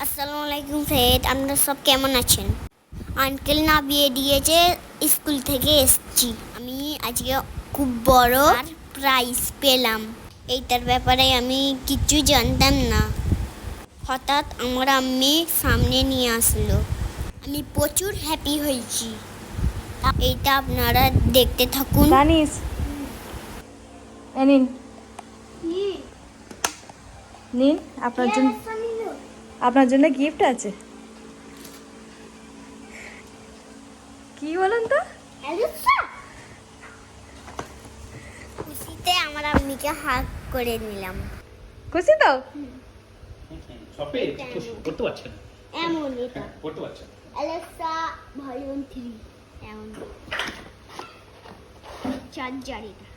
আসসালামু আলাইকুম ফ্রেন্ড, আপনারা সব কেমন আছেন? আঙ্কেল না বিয়ে দিয়েছে, স্কুল থেকে এসেছি। আমি আজকে খুব বড় প্রাইজ পেলাম। এইটার ব্যাপারে আমি কিছু জানতাম না। হঠাৎ আমার আম্মি সামনে নিয়ে আসলো। আমি প্রচুর হ্যাপি হয়েছি। এইটা আপনারা দেখতে থাকুন। জানিস নিন নিন আপনার জন্য গিফট আছে। কি বলেন তো? খুশিতে আমার আম্মিকে হাত করে নিলাম। খুশি তো? শপে করতে পারছেন এমন এটা করতে পারছেন অ্যালেক্সা ভলিউম 3 এমন চার্জার এটা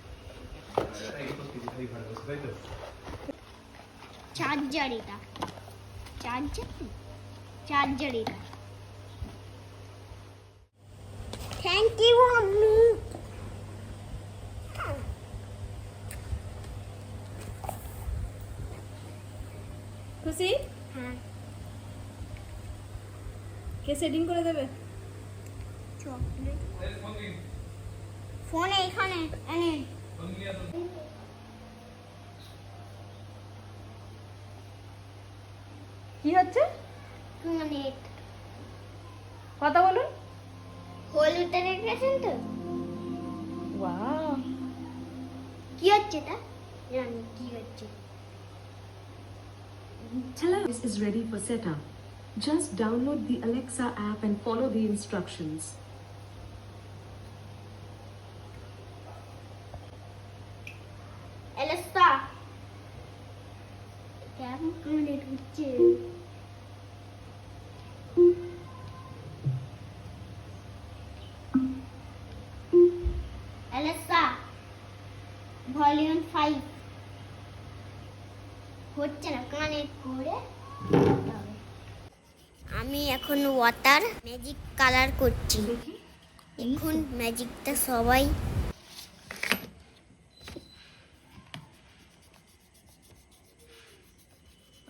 চার্জার এটা থ্যাংক ইউ আম্মি। খুশি? হ্যাঁ, কে সেটিং করে দেবে? চকলেট ফোন এইখানে এনে কি হচ্ছে? মিনিট কথা বলুন। হলুদটা রেখেছেন তো? ওয়াও, কি হচ্ছে এটা জানি কি হচ্ছে। Televis is ready for setup. Just download the Alexa app and follow the instructions. Alexa কেমন মিনিট হচ্ছে? অ্যালেক্সা ভলিউম 5 হচ্ছে না, কানেক্ট করে আমি এখন ওয়াটার ম্যাজিক কালার করছি। এখন ম্যাজিকটা সবাই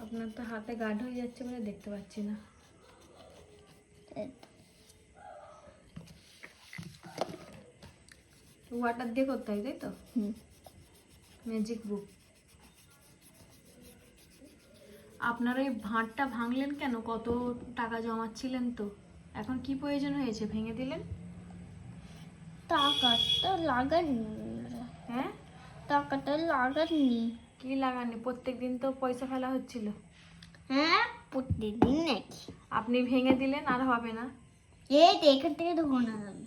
আপনার তো হাতে গাঢ় হয়ে যাচ্ছে বলে দেখতে পাচ্ছি না। ওয়াটার দিয়ে করতে হয়, তাই তো? ম্যাজিক বুক। আপনার ওই ভাঁড়টা ভাঙলেন কেন? কত টাকা জমাচ্ছিলেন তো, এখন কি প্রয়োজন হয়েছে ভেঙে দিলেন? টাকাটা লাগানি। হ্যাঁ, টাকাটা লাগানি। কি লাগাননি? প্রত্যেকদিন তো পয়সা ফেলা হচ্ছিল। হ্যাঁ, প্রতিদিন নাকি? আপনি ভেঙে দিলেন, আর হবে না। এই তো এখান থেকে ঢোকানো যাবে।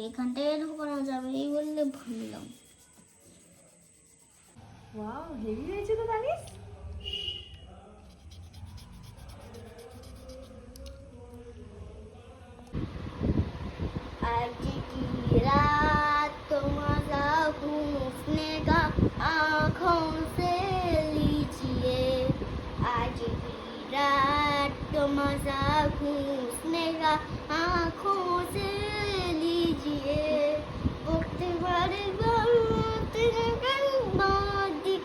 এখান থেকে ঢোকানো যাবে এই বললে ভাবলাম। ওয়াও, হেভি হয়েছে তো জানিস। आज की रात तो मजा घूमने का आँखों से लीजिए। आज की रात तो मजा घूमने का आँखों से लीजिए। वक्त भर बात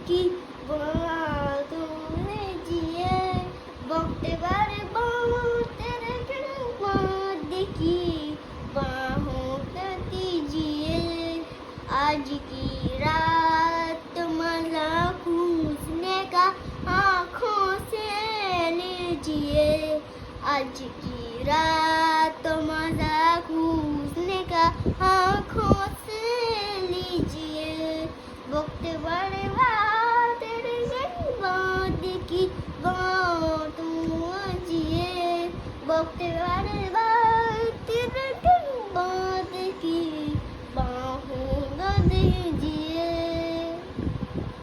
की बातों में जिए। वक्त भर बात की बाहों का दीजिए। आज की रात मजा घूसने का आँखों से लीजिए। आज की रात मजा घूसने का आँखों से लीजिए। वक्त बर्बाद की बातों में जिए। वक्त